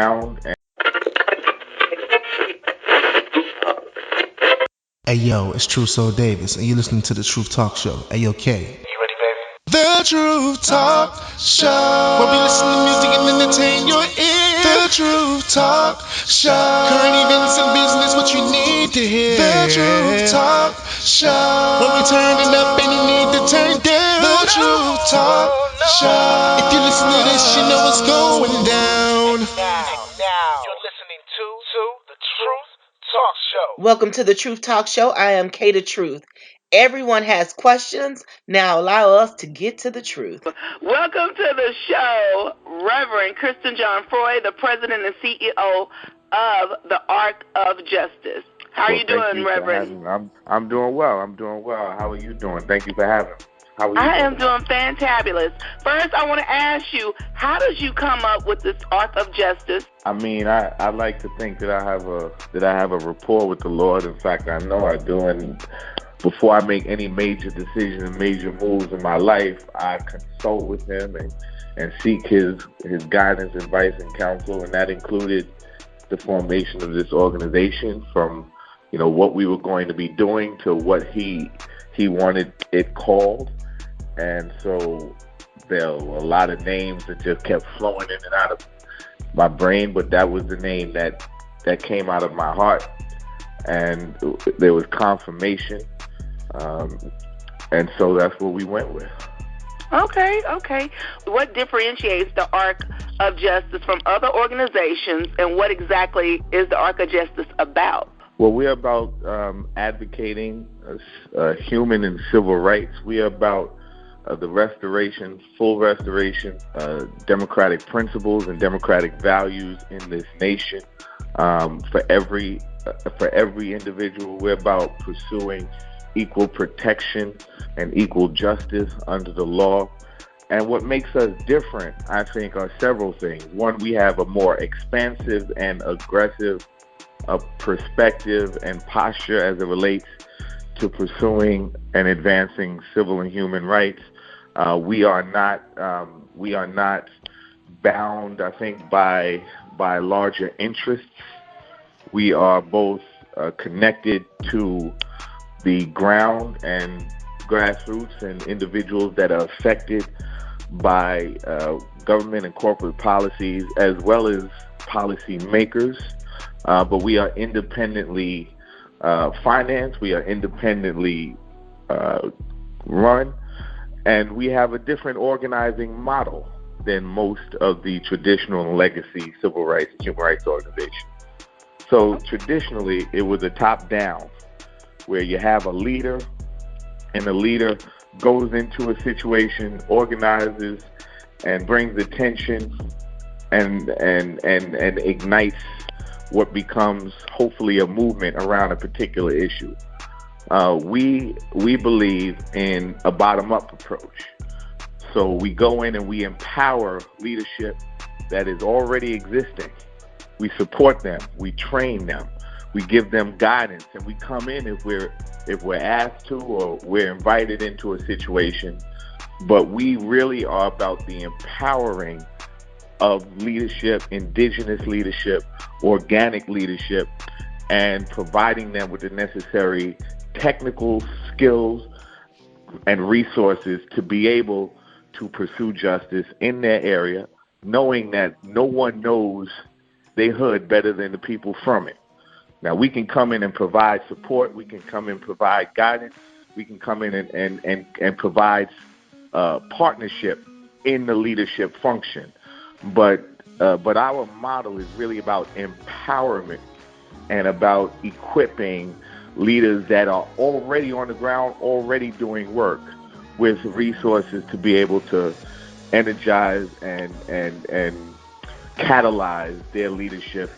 Ground. Hey yo, it's True Soul Davis, and you're listening to the Truth Talk Show. Hey yo, Kaye. The Truth Talk Show. Where we listen to music and entertain your ears. The Truth Talk Show. Current events and business, what you need to hear. The Truth Talk Show. When we turn it up and you need to turn down. The Truth Talk Show. If you listen to this, you know what's going down. Now, you're listening to the Truth Talk Show. Welcome to the Truth Talk Show. I am Kaye TheTruth. Everyone has questions. Now allow us to get to the truth. Welcome to the show, Reverend Kirsten John Freud, the President and CEO of the Ark of Justice. How are you doing, Reverend? I'm doing well. How are you doing? Thank you for having me. How are you I doing? am doing fantabulous. First, I want to ask you, how did you come up with this Ark of Justice? I mean, I like to think that I have a rapport with the Lord. In fact, I know I do. And before I make any major decisions and major moves in my life, I consult with Him and seek His guidance, advice, and counsel. And that included the formation of this organization, from what we were going to be doing to what He wanted it called. And so there were a lot of names that just kept flowing in and out of my brain, but that was the name that came out of my heart. And there was confirmation. And so that's what we went with. Okay. What differentiates the Ark of Justice from other organizations, and what exactly is the Ark of Justice about? Well, we're about advocating human and civil rights. We are about the restoration, full restoration, democratic principles and democratic values in this nation. For every individual, we're about pursuing equal protection and equal justice under the law. And what makes us different, I think, are several things. One, we have a more expansive and aggressive perspective and posture as it relates to pursuing and advancing civil and human rights. We are not bound, I think, by larger interests. We are both connected to the ground and grassroots and individuals that are affected by government and corporate policies, as well as policy makers. But we are independently financed. We are independently run. And we have a different organizing model than most of the traditional legacy civil rights and human rights organizations. So traditionally, it was a top-down, where you have a leader, and the leader goes into a situation, organizes, and brings attention, and ignites what becomes hopefully a movement around a particular issue. We believe in a bottom-up approach. So we go in and we empower leadership that is already existing. We support them. We train them. We give them guidance, and we come in if we're asked to, or we're invited into a situation. But we really are about the empowering of leadership, indigenous leadership, organic leadership, and providing them with the necessary technical skills and resources to be able to pursue justice in their area, knowing that no one knows their hood better than the people from it. Now, we can come in and provide support. We can come in and provide guidance. We can come in and provide partnership in the leadership function. But our model is really about empowerment and about equipping leaders that are already on the ground, already doing work, with resources to be able to energize and catalyze their leadership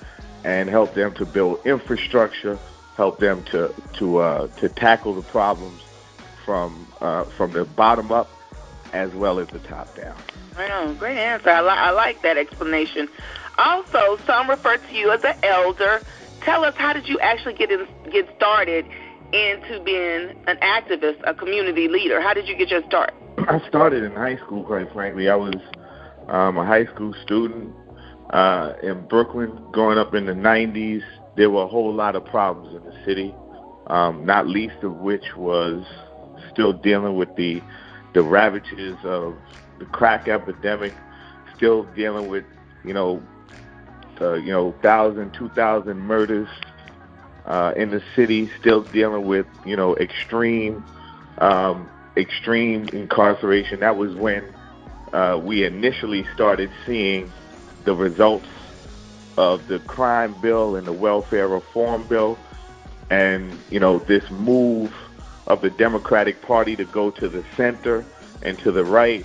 and help them to build infrastructure, help them to tackle the problems from the bottom up as well as the top down. I know, great answer. I like that explanation. Also, some refer to you as an elder. Tell us, how did you actually get started into being an activist, a community leader? How did you get your start? I started in high school, quite frankly. I was a high school student In Brooklyn, growing up in the 90s, there were a whole lot of problems in the city, not least of which was still dealing with the ravages of the crack epidemic, still dealing with, 1,000, 2,000 murders in the city, still dealing with, extreme incarceration. That was when we initially started seeing the results of the crime bill and the welfare reform bill, and this move of the Democratic Party to go to the center and to the right,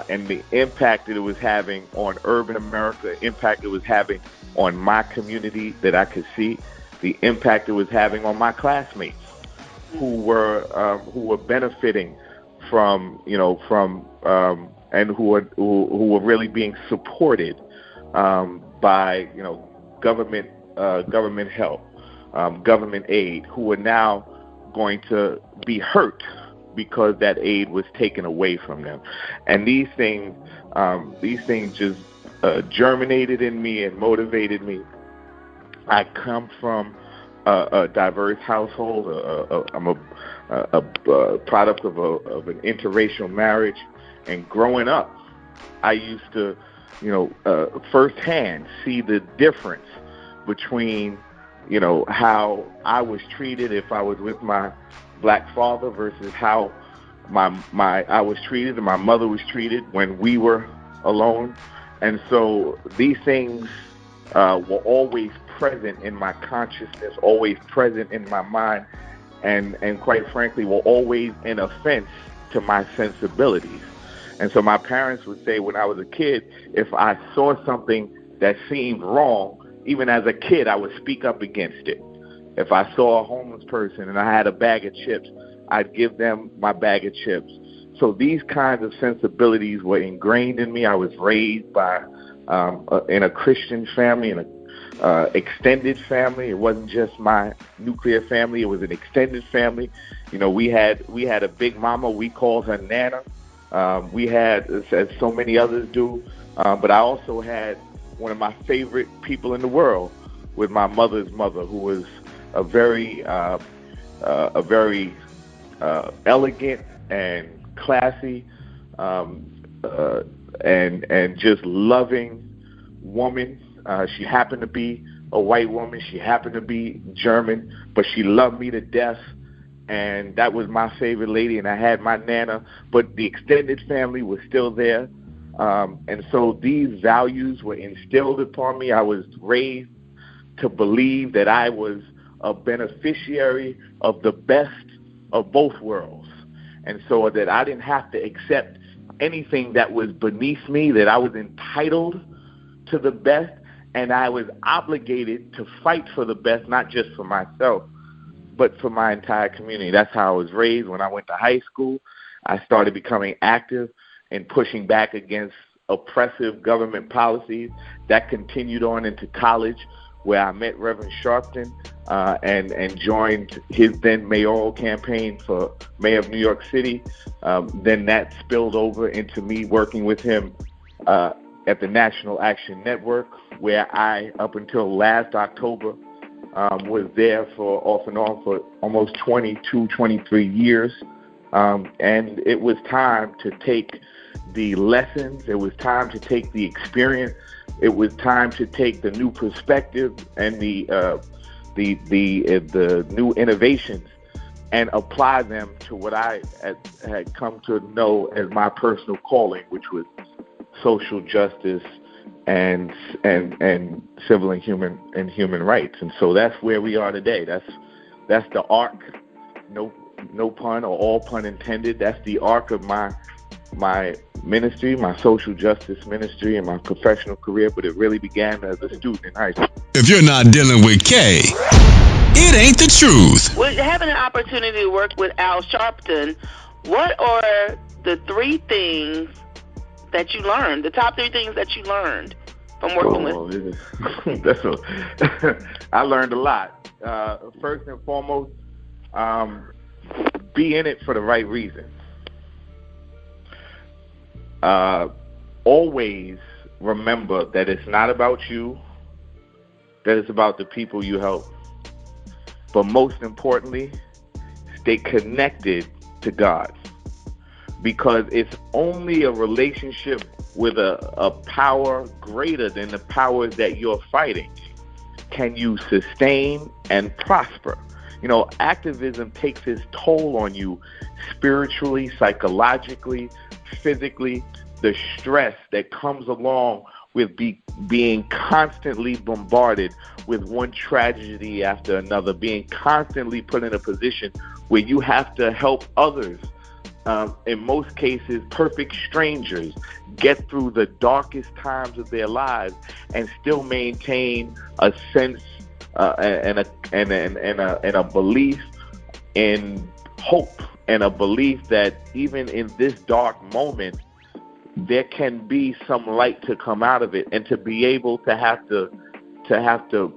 and the impact that it was having on urban America, the impact it was having on my community that I could see, the impact it was having on my classmates who were benefiting from and who were really being supported by government help, government aid, who are now going to be hurt because that aid was taken away from them. And these things just germinated in me and motivated me. I come from a diverse household. I'm a product of an interracial marriage, and growing up, I used to, firsthand see the difference between, how I was treated if I was with my black father versus how I was treated and my mother was treated when we were alone. And so these things were always present in my consciousness, always present in my mind, and quite frankly, were always an offense to my sensibilities. And so my parents would say when I was a kid, if I saw something that seemed wrong, even as a kid, I would speak up against it. If I saw a homeless person and I had a bag of chips, I'd give them my bag of chips. So these kinds of sensibilities were ingrained in me. I was raised in a Christian family, in a extended family. It wasn't just my nuclear family; it was an extended family. We had a big mama. We called her Nana. We had, as so many others do, but I also had one of my favorite people in the world with my mother's mother, who was a very elegant and classy and just loving woman. She happened to be a white woman. She happened to be German, but she loved me to death. And that was my favorite lady, and I had my Nana, but the extended family was still there. And so these values were instilled upon me. I was raised to believe that I was a beneficiary of the best of both worlds. And so that I didn't have to accept anything that was beneath me, that I was entitled to the best, and I was obligated to fight for the best, not just for myself, but for my entire community. That's how I was raised. When I went to high school, I started becoming active and pushing back against oppressive government policies. That continued on into college, where I met Reverend Sharpton and joined his then mayoral campaign for mayor of New York City. Then that spilled over into me working with him at the National Action Network, where I, up until last October, was there for off and on for almost 22, 23 years. And it was time to take the lessons. It was time to take the experience. It was time to take the new perspective and the new innovations and apply them to what I had come to know as my personal calling, which was social justice and civil and human rights. And so that's where we are today. That's the arc, no pun or all pun intended. That's the arc of my ministry, my social justice ministry, and my professional career. But it really began as a student in high school. If you're not dealing with Kaye, it ain't the truth. Well, having an opportunity to work with Al Sharpton, what are the three things that you learned, the top three things that you learned from working with? I learned a lot. First and foremost, be in it for the right reasons. Always remember that it's not about you, that it's about the people you help. But most importantly, stay connected to God, because it's only a relationship with a power greater than the powers that you're fighting can you sustain and prosper. You know, activism takes its toll on you spiritually, psychologically, physically. The stress that comes along with being constantly bombarded with one tragedy after another, being constantly put in a position where you have to help others, in most cases, perfect strangers, get through the darkest times of their lives and still maintain a sense and a belief in hope, and a belief that even in this dark moment, there can be some light to come out of it, and to be able to have to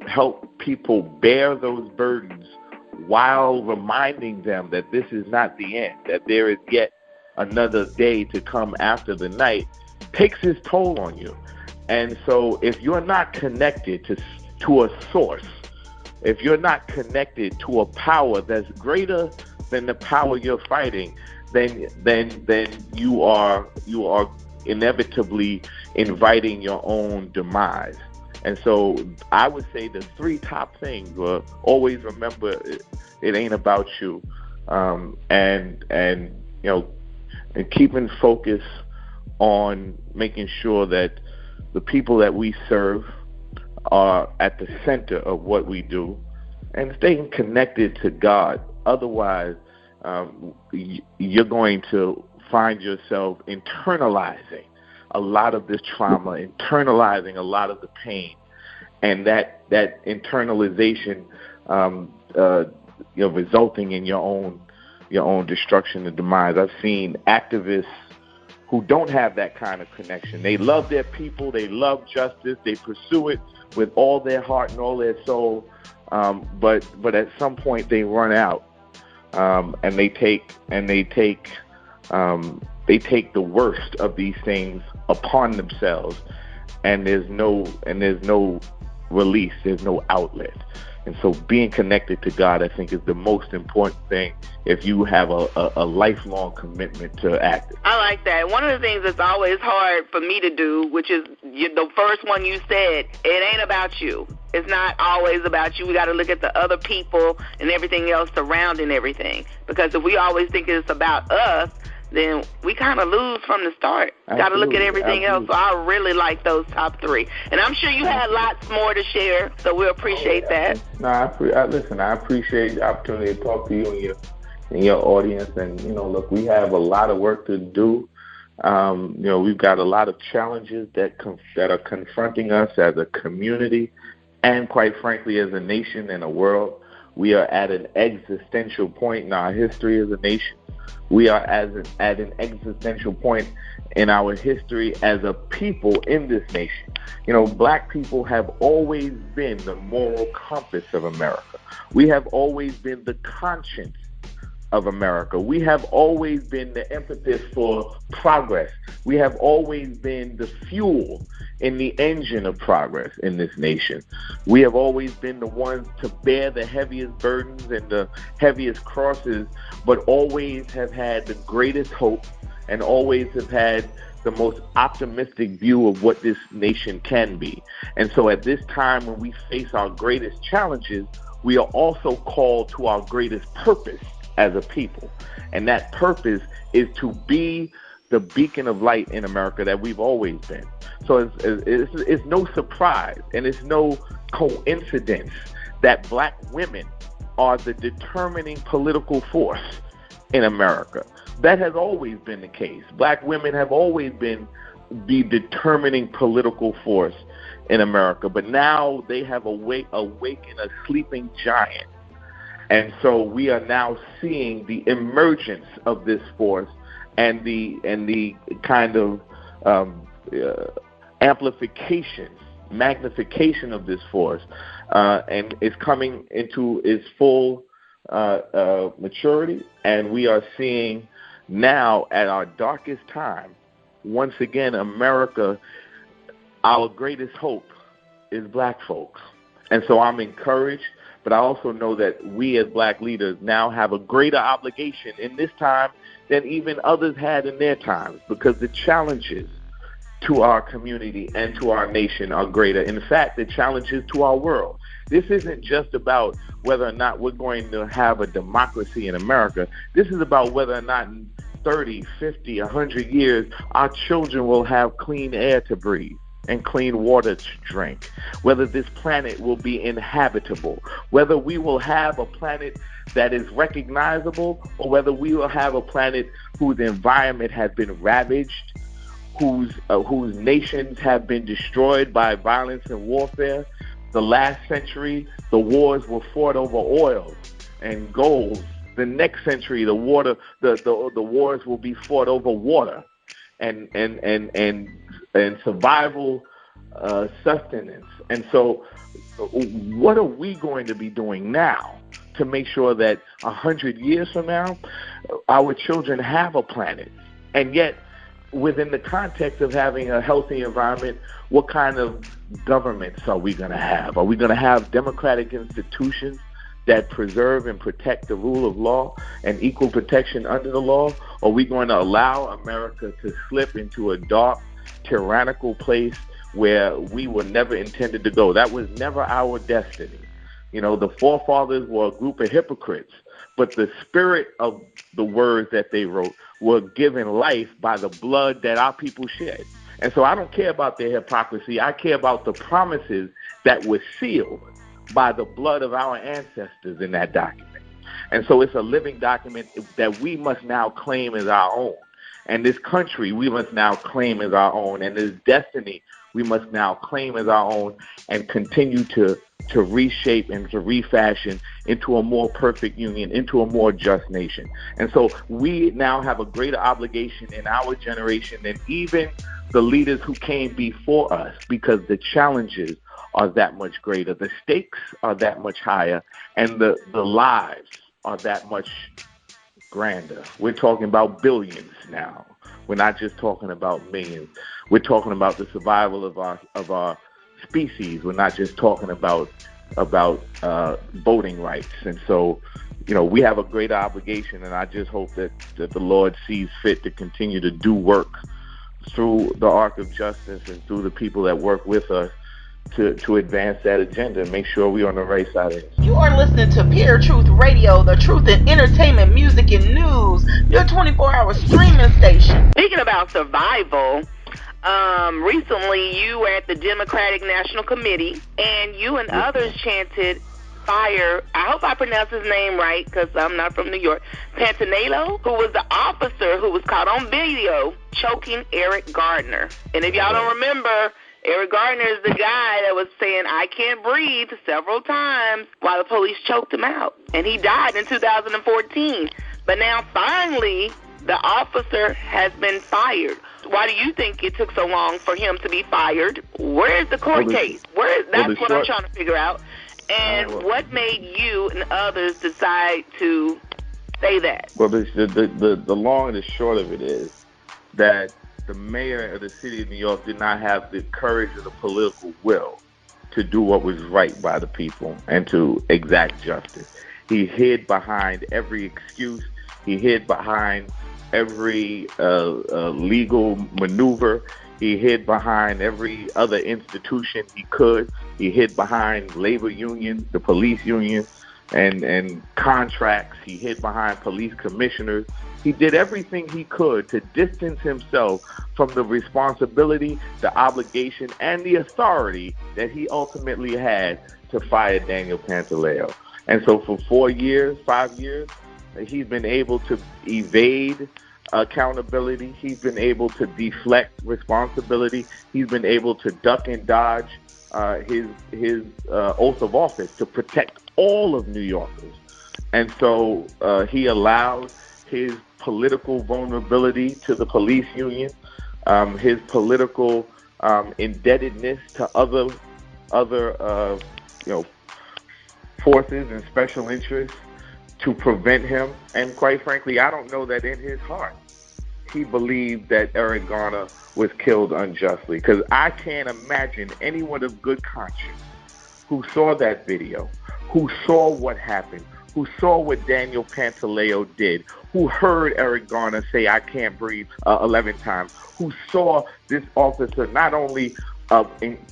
help people bear those burdens while reminding them that this is not the end, that there is yet another day to come after the night, takes its toll on you. And so if you're not connected to a source, if you're not connected to a power that's greater than the power you're fighting, then you are inevitably inviting your own demise. And so I would say the three top things were: always remember it ain't about you, and you know, and keeping focus on making sure that the people that we serve are at the center of what we do, and staying connected to God. Otherwise, you're going to find yourself internalizing a lot of this trauma, internalizing a lot of the pain, and that internalization, resulting in your own destruction and demise. I've seen activists who don't have that kind of connection. They love their people, they love justice, they pursue it with all their heart and all their soul, but at some point they run out, and they take the worst of these things upon themselves, and there's no release, there's no outlet. And so being connected to God, I think, is the most important thing if you have a lifelong commitment to acting. I like that. One of the things that's always hard for me to do, which is the first one you said, it ain't about you. It's not always about you. We got to look at the other people and everything else surrounding everything. Because if we always think it's about us, then we kind of lose from the start. Got to look at everything else. So I really like those top three. And I'm sure you had lots more to share, so we appreciate that. No, I appreciate the opportunity to talk to you and your audience. And, look, we have a lot of work to do. We've got a lot of challenges that are confronting us as a community and, quite frankly, as a nation and a world. We are at an existential point in our history as a nation. We are at an existential point in our history as a people in this nation. Black people have always been the moral compass of America. We have always been the conscience of America. We have always been the impetus for progress. We have always been the fuel in the engine of progress in this nation. We have always been the ones to bear the heaviest burdens and the heaviest crosses, but always have had the greatest hope and always have had the most optimistic view of what this nation can be. And so at this time when we face our greatest challenges, we are also called to our greatest purpose as a people. And that purpose is to be the beacon of light in America that we've always been. So it's no surprise and it's no coincidence that Black women are the determining political force in America. That has always been the case. Black women have always been the determining political force in America. But now they have awakened a sleeping giant. And so we are now seeing the emergence of this force and the kind of amplification, magnification of this force, and it's coming into its full maturity. And we are seeing now, at our darkest time, once again, America our greatest hope is black folks. And so I'm encouraged, but I also know that we as black leaders now have a greater obligation in this time than even others had in their times, because the challenges to our community and to our nation are greater. In fact, the challenges to our world. This isn't just about whether or not we're going to have a democracy in America. This is about whether or not in 30, 50, 100 years, our children will have clean air to breathe and clean water to drink, whether this planet will be inhabitable, whether we will have a planet that is recognizable, or whether we will have a planet whose environment has been ravaged, whose nations have been destroyed by violence and warfare. The last century, the wars were fought over oil and gold. The next century, the wars will be fought over water and survival sustenance. And so what are we going to be doing now to make sure that 100 years from now, our children have a planet? And yet, within the context of having a healthy environment, what kind of governments are we going to have? Are we going to have democratic institutions that preserve and protect the rule of law and equal protection under the law? Or are we going to allow America to slip into a dark, tyrannical place where we were never intended to go? That was never our destiny. You know, the forefathers were a group of hypocrites, but the spirit of the words that they wrote were given life by the blood that our people shed. And so I don't care about their hypocrisy. I care about the promises that were sealed by the blood of our ancestors in that document. And so it's a living document that we must now claim as our own. And this country we must now claim as our own. And this destiny we must now claim as our own and continue to reshape and to refashion into a more perfect union, into a more just nation. And so we now have a greater obligation in our generation than even the leaders who came before us, because the challenges are that much greater, the stakes are that much higher, and the lives are that much grander. We're talking about billions now. We're not just talking about millions. We're talking about the survival of our species. We're not just talking about voting rights. And so, you know, we have a great obligation, and I just hope that the Lord sees fit to continue to do work through the arc of justice and through the people that work with us to advance that agenda and make sure we're on the right side of it. You are listening to Pure Truth Radio, the truth in entertainment, music, and news, your 24-hour streaming station. Speaking about survival, recently you were at the Democratic National Committee, and you and others chanted fire. I hope I pronounce his name right, because I'm not from New York. Pantanello, who was the officer who was caught on video choking Eric Gardner. And if y'all don't remember, Eric Gardner is the guy that was saying, "I can't breathe," several times while the police choked him out. And he died in 2014. But now, finally, the officer has been fired. Why do you think it took so long for him to be fired? Where is the court case? That's what I'm trying to figure out. And what made you and others decide to say that? Well, the long and the short of it is that the mayor of the city of New York did not have the courage or the political will to do what was right by the people and to exact justice. He hid behind every excuse. He hid behind every legal maneuver. He hid behind every other institution he could. He hid behind labor unions, the police unions, and contracts. He hid behind police commissioners. He did everything he could to distance himself from the responsibility, the obligation, and the authority that he ultimately had to fire Daniel Pantaleo. And so for 5 years, he's been able to evade accountability. He's been able to deflect responsibility. He's been able to duck and dodge his oath of office to protect all of New Yorkers. And so he allowed his political vulnerability to the police union, his political indebtedness to other forces and special interests to prevent him. And quite frankly, I don't know that in his heart he believed that Eric Garner was killed unjustly. Because I can't imagine anyone of good conscience who saw that video, who saw what happened, who saw what Daniel Pantaleo did, who heard Eric Garner say, "I can't breathe" 11 times, who saw this officer not only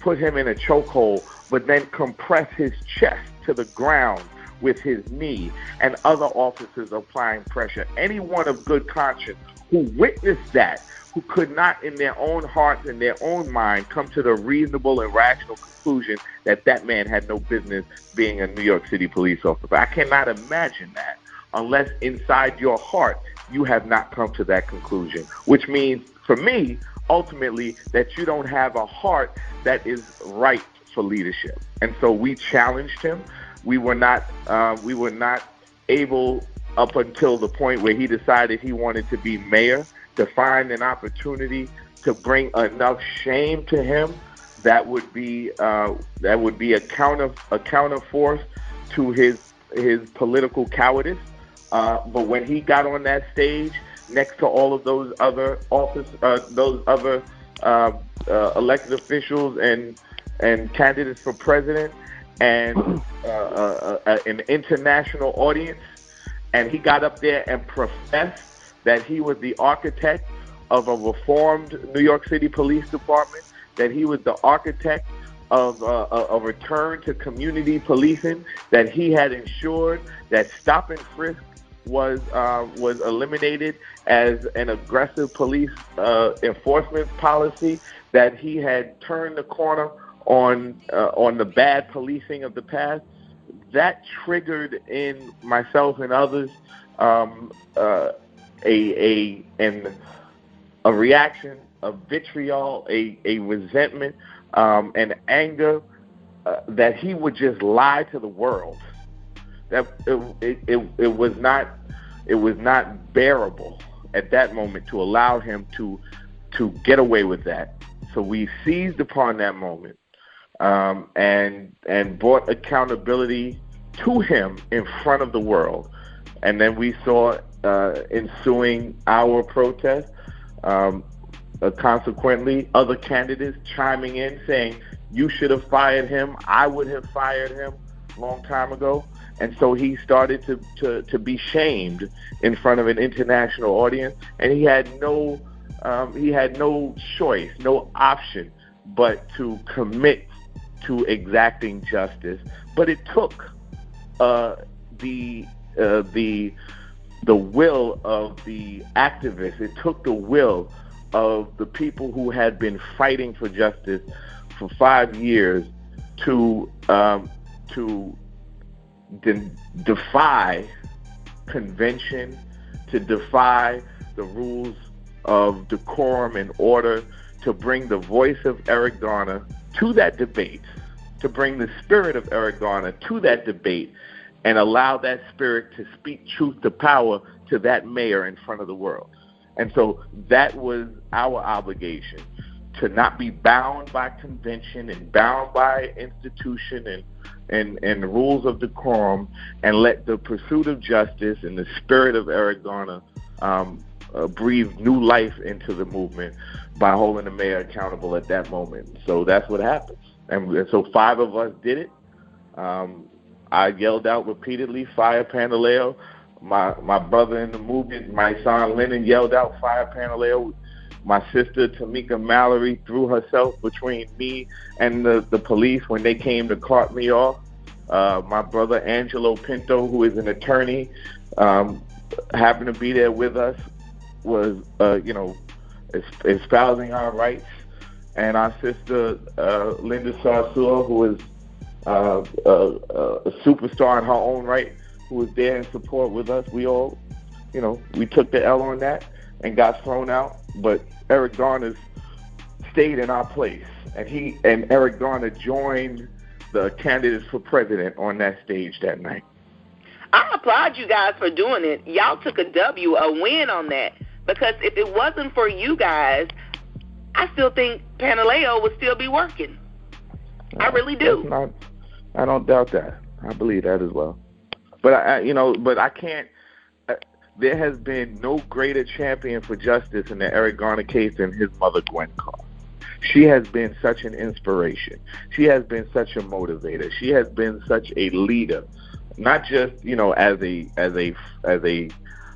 put him in a chokehold, but then compress his chest to the ground with his knee, and other officers applying pressure. Anyone of good conscience who witnessed that, who could not in their own hearts and their own mind come to the reasonable and rational conclusion that that man had no business being a New York City police officer. I cannot imagine that unless inside your heart you have not come to that conclusion, which means, for me, ultimately, that you don't have a heart that is right for leadership. And so we challenged him. We were not able, up until the point where he decided he wanted to be mayor, to find an opportunity to bring enough shame to him that would be a counter force to his political cowardice. But when he got on that stage next to all of those other elected officials and candidates for president and an international audience, and he got up there and professed that he was the architect of a reformed New York City Police Department, that he was the architect of a return to community policing, that he had ensured that stop and frisk was eliminated as an aggressive police enforcement policy, that he had turned the corner on the bad policing of the past. That triggered in myself and others a reaction of vitriol, a resentment, and anger that he would just lie to the world. That it was not bearable at that moment to allow him to get away with that. So we seized upon that moment and brought accountability to him in front of the world. And then we saw ensuing our protest, consequently, other candidates chiming in saying, "You should have fired him. I would have fired him a long time ago." And so he started to be shamed in front of an international audience, and he had no choice, no option but to commit to exacting justice. But it took the will of the activists. It took the will of the people who had been fighting for justice for 5 years to defy convention, to defy the rules of decorum and order, to bring the voice of Eric Garner to that debate, to bring the spirit of Eric Garner to that debate, and allow that spirit to speak truth to power to that mayor in front of the world. And so that was our obligation, to not be bound by convention and bound by institution and rules of decorum, and let the pursuit of justice and the spirit of Eric Garner breathe new life into the movement by holding the mayor accountable at that moment. So that's what happened. And so 5 of us did it. I yelled out repeatedly, "Fire Pantaleo." My brother in the movement, my son Lennon, yelled out, "Fire Pantaleo." My sister Tamika Mallory threw herself between me and the police when they came to cart me off. My brother Angelo Pinto, who is an attorney, happened to be there with us, was espousing our rights. And our sister Linda Sarsour, who is a superstar in her own right, who was there in support with us. We all, we took the L on that and got thrown out. But Eric Garner stayed in our place, and Eric Garner joined the candidates for president on that stage that night. I applaud you guys for doing it. Y'all took a W, a win on that. Because if it wasn't for you guys, I still think Pantaleo would still be working. I really do. I don't doubt that. I believe that as well. But I can't. there has been no greater champion for justice in the Eric Garner case than his mother, Gwen Carr. She has been such an inspiration. She has been such a motivator. She has been such a leader, not just as a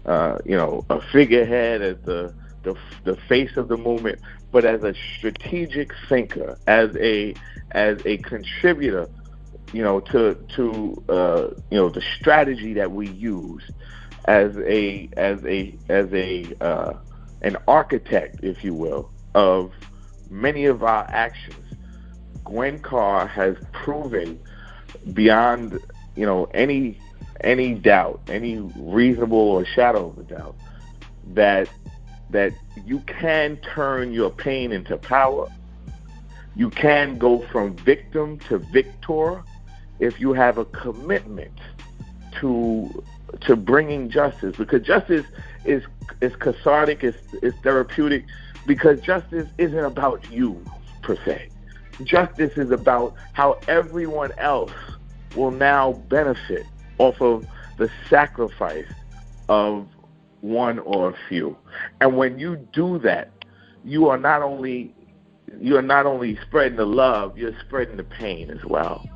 a figurehead, as the face of the movement, but as a strategic thinker, as a contributor, to the strategy that we use, as an architect, if you will, of many of our actions. Gwen Carr has proven beyond any doubt, any reasonable or shadow of a doubt, that you can turn your pain into power. You can go from victim to victor if you have a commitment to bringing justice, because justice is cathartic, is therapeutic, because justice isn't about you per se. Justice is about how everyone else will now benefit off of the sacrifice of one or a few. And when you do that, you are not only spreading the love, you're spreading the pain as well.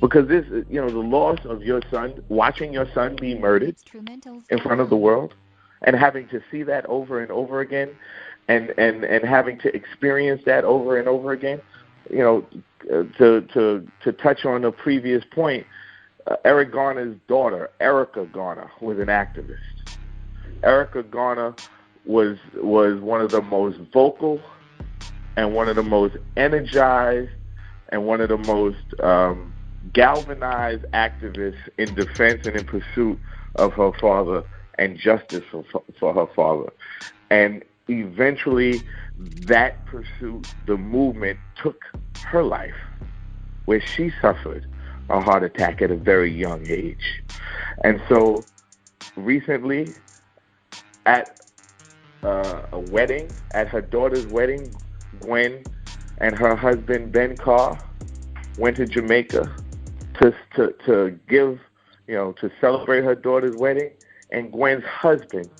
Because this, the loss of your son, watching your son be murdered in front of the world, and having to see that over and over again, and having to experience that over and over again, to touch on the previous point, Eric Garner's daughter, Erica Garner, was an activist. Erica Garner was one of the most vocal and one of the most energized and one of the most galvanized activists in defense and in pursuit of her father and justice for her father. And eventually that pursuit, the movement, took her life, where she suffered a heart attack at a very young age. And so recently, at a wedding, at her daughter's wedding, Gwen and her husband, Ben Carr, went to Jamaica to give, to celebrate her daughter's wedding. And Gwen's husband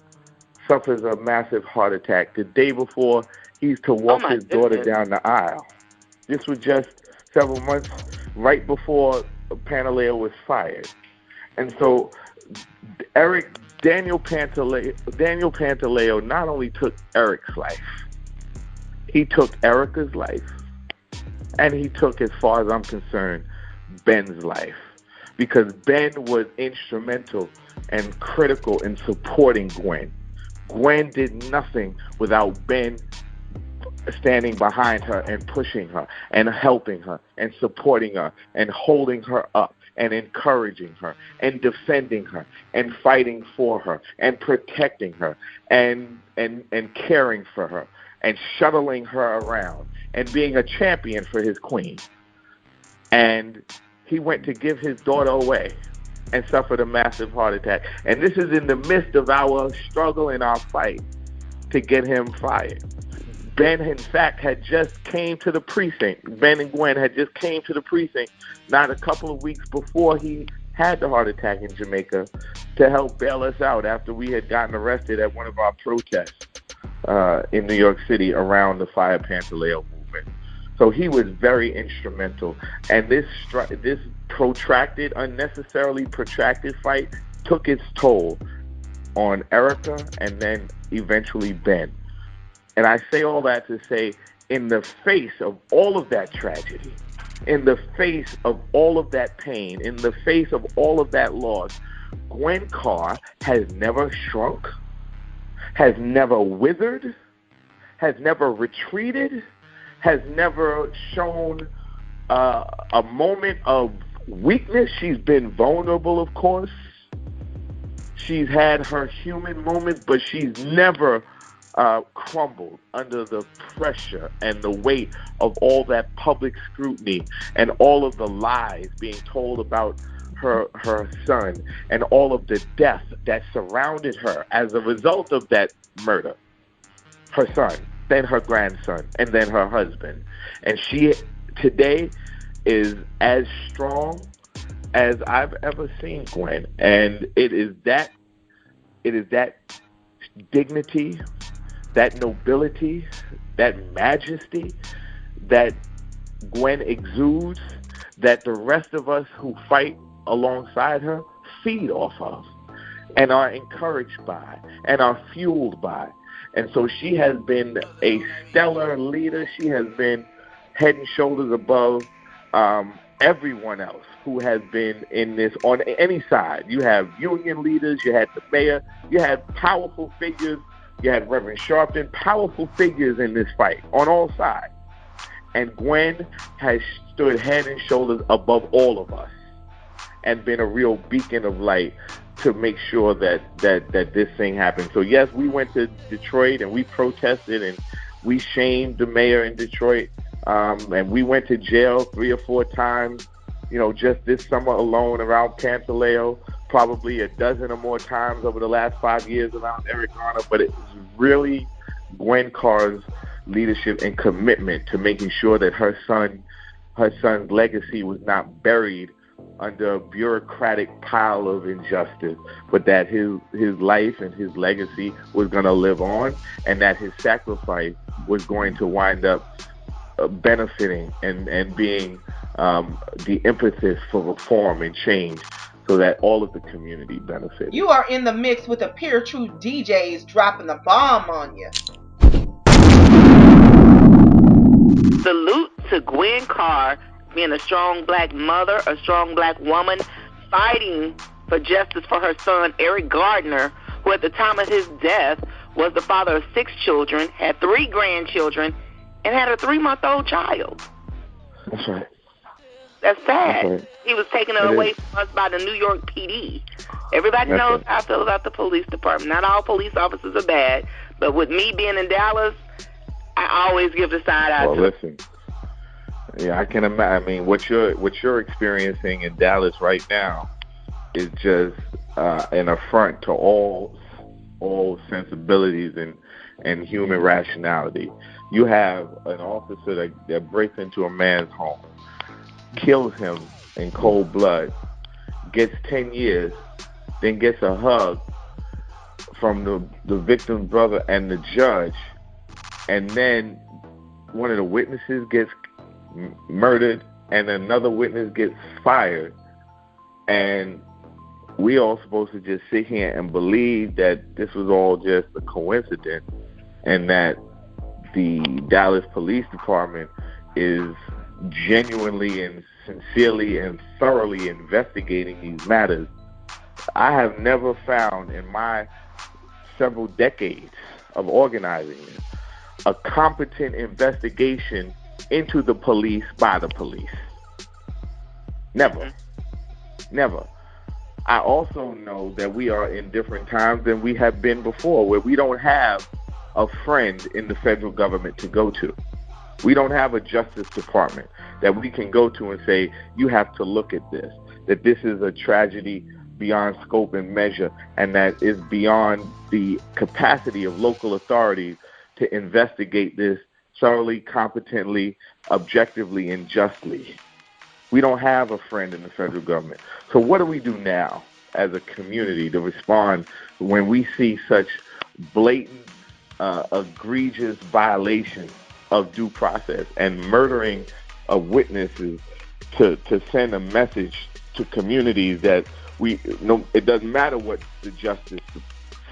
suffers a massive heart attack the day before he's to walk his daughter down the aisle. This was just several months right before Pantaleo was fired. And so Daniel Pantaleo not only took Eric's life, he took Erica's life, and he took, as far as I'm concerned, Ben's life, because Ben was instrumental and critical in supporting Gwen. Gwen did nothing without Ben standing behind her and pushing her and helping her and supporting her and holding her up and encouraging her and defending her and fighting for her and protecting her and caring for her and shuttling her around and being a champion for his queen. And he went to give his daughter away and suffered a massive heart attack. And this is in the midst of our struggle and our fight to get him fired. Ben, in fact, had just came to the precinct. Ben and Gwen had just came to the precinct not a couple of weeks before he had the heart attack in Jamaica to help bail us out after we had gotten arrested at one of our protests in New York City around the Fire Pantaleo movement. So he was very instrumental. And this protracted, unnecessarily protracted fight took its toll on Erica and then eventually Ben. And I say all that to say, in the face of all of that tragedy, in the face of all of that pain, in the face of all of that loss, Gwen Carr has never shrunk, has never withered, has never retreated, has never shown a moment of weakness. She's been vulnerable, of course. She's had her human moments, but she's never crumbled under the pressure and the weight of all that public scrutiny and all of the lies being told about her son and all of the death that surrounded her as a result of that murder. Her son, then her grandson, and then her husband. And she today is as strong as I've ever seen Gwen. And it is that it is that dignity, that nobility, that majesty that Gwen exudes, that the rest of us who fight alongside her feed off of and are encouraged by and are fueled by. And so she has been a stellar leader. She has been head and shoulders above everyone else who has been in this on any side. You have union leaders, you had the mayor, you had powerful figures, you had Reverend Sharpton, powerful figures in this fight on all sides. And Gwen has stood head and shoulders above all of us and been a real beacon of light to make sure that this thing happened. So yes, we went to Detroit and we protested and we shamed the mayor in Detroit, and we went to jail 3 or 4 times, just this summer alone around Pantaleo, probably a dozen or more times over the last 5 years around Eric Garner. But it was really Gwen Carr's leadership and commitment to making sure that her son's legacy was not buried under a bureaucratic pile of injustice, but that his life and his legacy was going to live on, and that his sacrifice was going to wind up benefiting and being the impetus for reform and change, so that all of the community benefited. You are in the mix with the Pure Truth DJs dropping the bomb on you. Salute to Gwen Carr, being a strong black mother, a strong black woman, fighting for justice for her son, Eric Gardner, who at the time of his death was the father of 6 children, had 3 grandchildren, and had a 3-month-old child. That's right. That's sad. That's right. He was taken away from us by the New York PD. Everybody knows how I feel about the police department. Not all police officers are bad, but with me being in Dallas, I always give the side eye. Well, listen. Yeah, I can imagine. I mean, what you're experiencing in Dallas right now is just an affront to all sensibilities and human rationality. You have an officer that breaks into a man's home, kills him in cold blood, gets 10 years, then gets a hug from the victim's brother and the judge, and then one of the witnesses gets murdered and another witness gets fired, and we all supposed to just sit here and believe that this was all just a coincidence and that the Dallas Police Department is genuinely and sincerely and thoroughly investigating these matters. I have never found in my several decades of organizing a competent investigation into the police by the police. Never. I also know that we are in different times than we have been before, where we don't have a friend in the federal government to go to. We don't have a Justice Department that we can go to and say, you have to look at this, that this is a tragedy beyond scope and measure, and that is beyond the capacity of local authorities to investigate this thoroughly, competently, objectively, and justly. We don't have a friend in the federal government. So what do we do now as a community to respond when we see such blatant, egregious violations of due process and murdering of witnesses to send a message to communities that it doesn't matter what the justice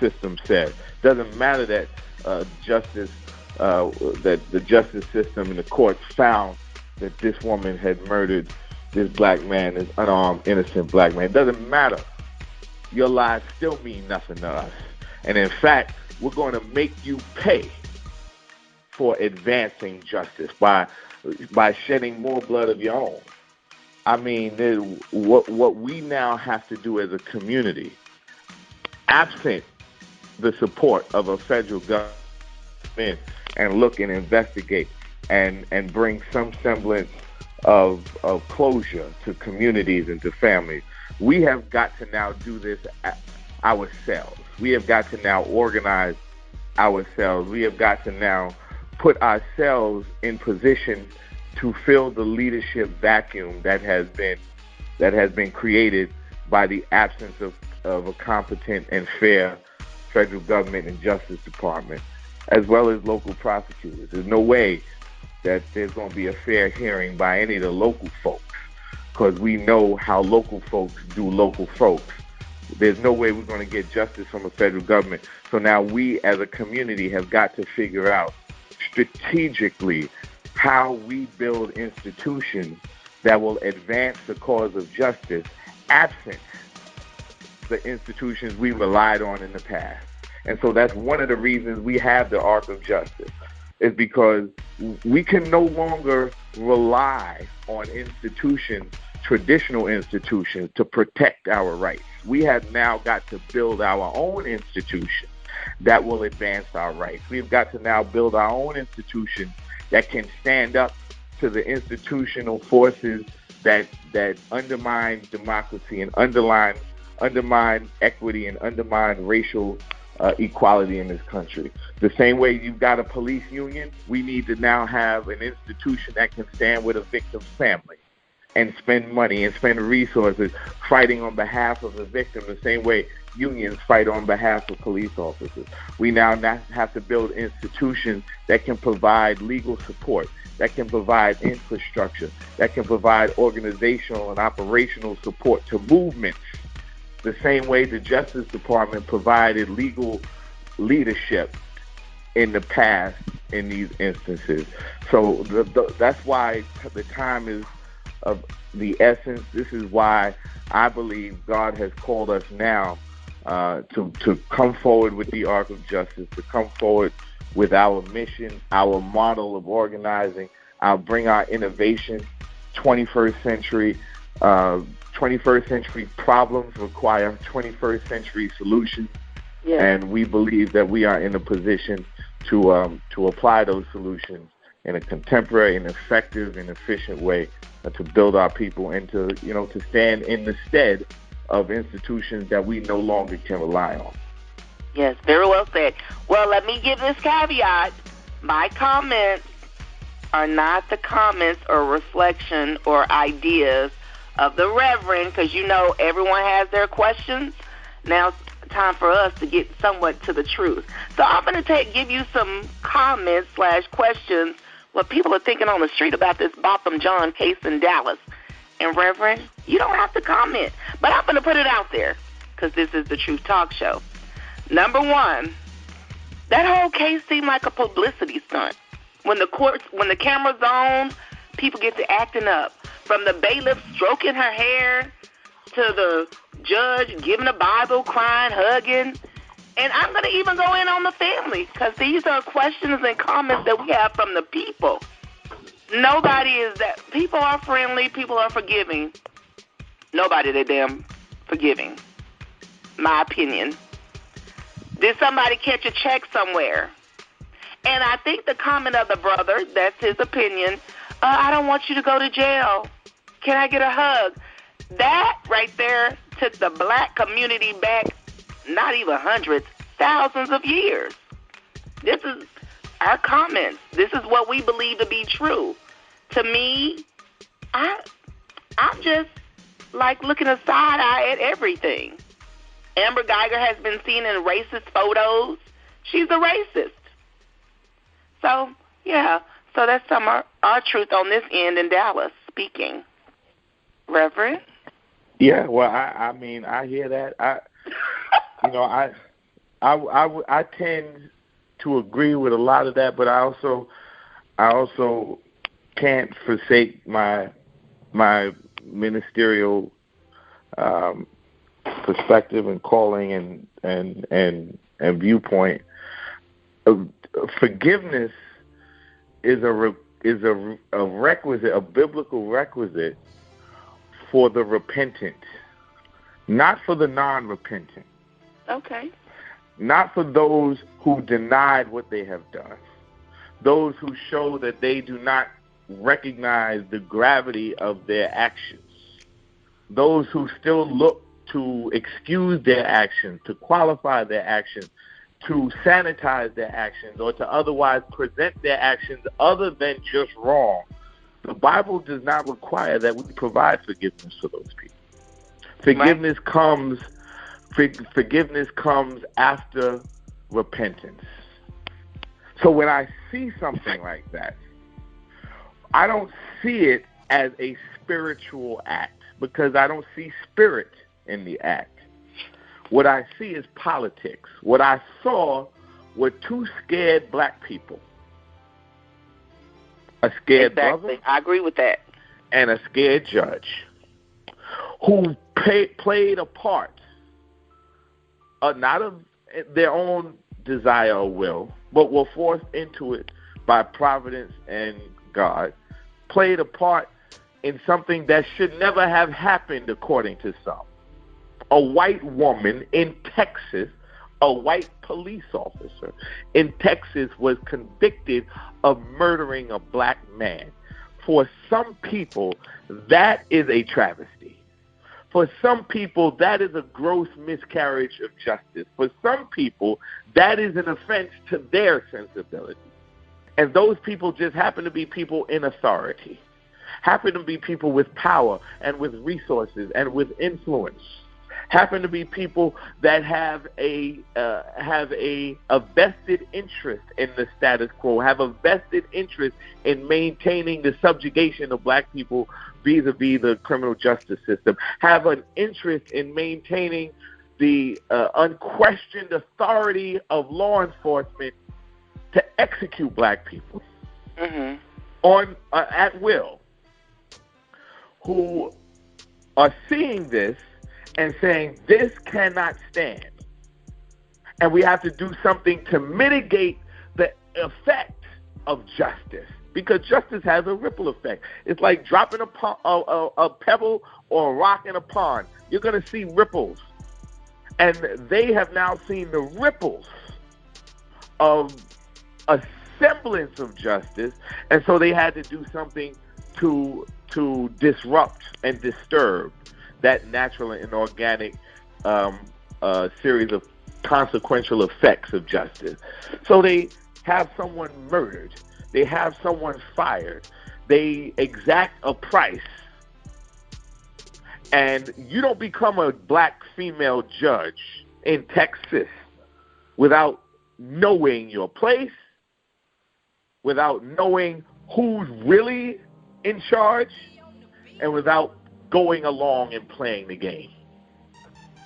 system says. It doesn't matter that that the justice system and the courts found that this woman had murdered this black man, this unarmed, innocent black man. It doesn't matter. Your lives still mean nothing to us. And in fact, we're going to make you pay for advancing justice by shedding more blood of your own. I mean, what we now have to do as a community, absent the support of a federal government, and look and investigate and bring some semblance of closure to communities and to families. We have got to now do this ourselves. We have got to now organize ourselves. We have got to now put ourselves in position to fill the leadership vacuum that has been created by the absence of a competent and fair federal government and Justice Department, as well as local prosecutors. There's no way that there's going to be a fair hearing by any of the local folks, because we know how local folks do local folks. There's no way we're going to get justice from the federal government. So now we as a community have got to figure out strategically how we build institutions that will advance the cause of justice absent the institutions we relied on in the past. And so that's one of the reasons we have the Ark of Justice, is because we can no longer rely on institutions, traditional institutions, to protect our rights. We have now got to build our own institution that will advance our rights. We've got to now build our own institution that can stand up to the institutional forces that undermine democracy and undermine equity and undermine racial equality in this country. The same way you've got a police union, we need to now have an institution that can stand with a victim's family and spend money and spend resources fighting on behalf of the victim, the same way unions fight on behalf of police officers. We now have to build institutions that can provide legal support, that can provide infrastructure, that can provide organizational and operational support to movements, the same way the Justice Department provided legal leadership in the past in these instances. So that's why the time is of the essence. This is why I believe God has called us now to come forward with the Ark of Justice, to come forward with our mission, our model of organizing. I'll bring our innovation. 21st century problems require 21st century solutions. Yes. And we believe that we are in a position to apply those solutions in a contemporary and effective and efficient way to build our people and to stand in the stead of institutions that we no longer can rely on. Yes, very well said. Well, let me give this caveat. My comments are not the comments or reflection or ideas of the Reverend, because everyone has their questions. Now it's time for us to get somewhat to the truth. So I'm going to give you some comments / questions, what people are thinking on the street about this Botham Jean case in Dallas. And Reverend, you don't have to comment, but I'm going to put it out there because this is the Truth Talk Show. Number one, that whole case seemed like a publicity stunt. When the camera's on, people get to acting up. From the bailiff stroking her hair to the judge giving a Bible, crying, hugging. And I'm going to even go in on the family, because these are questions and comments that we have from the people. Nobody is that. People are friendly. People are forgiving. Nobody that damn forgiving. My opinion. Did somebody catch a check somewhere? And I think the comment of the brother, that's his opinion, I don't want you to go to jail. Can I get a hug? That right there took the black community back, not even hundreds, thousands of years. This is our comments. This is what we believe to be true. To me, I'm just like looking a side eye at everything. Amber Geiger has been seen in racist photos. She's a racist. So, yeah. So that's some of our truth on this end in Dallas speaking. Reverend? Yeah, well, I mean, I hear that. I tend to agree with a lot of that, but I also can't forsake my ministerial perspective and calling and viewpoint. Forgiveness is a requisite, a biblical requisite for the repentant, not for the non-repentant. Okay. Not for those who denied what they have done, those who show that they do not recognize the gravity of their actions, those who still look to excuse their actions, to qualify their actions, to sanitize their actions, or to otherwise present their actions other than just wrong. The Bible does not require that we provide forgiveness for those people. Forgiveness comes Forgiveness comes after repentance. So when I see something like that, I don't see it as a spiritual act because I don't see spirit in the act. What I see is politics. What I saw were two scared black people. A scared brother. I agree with that. And a scared judge who played a part, not of their own desire or will, but were forced into it by providence and God, played a part in something that should never have happened according to some. A white woman in Texas, a white police officer in Texas was convicted of murdering a black man. For some people, that is a travesty. For some people, that is a gross miscarriage of justice. For some people, that is an offense to their sensibility. And those people just happen to be people in authority, happen to be people with power and with resources and with influence, happen to be people that have a vested interest in the status quo, have a vested interest in maintaining the subjugation of black people vis-a-vis the criminal justice system, have an interest in maintaining the unquestioned authority of law enforcement to execute black people on at will, who are seeing this and saying this cannot stand, and we have to do something to mitigate the effect of justice, because justice has a ripple effect. It's like dropping a pebble or a rock in a pond. You're going to see ripples, and they have now seen the ripples of a semblance of justice, and so they had to do something to disrupt and disturb that natural and organic series of consequential effects of justice. So they have someone murdered. They have someone fired. They exact a price. And you don't become a black female judge in Texas without knowing your place, without knowing who's really in charge, and without going along and playing the game.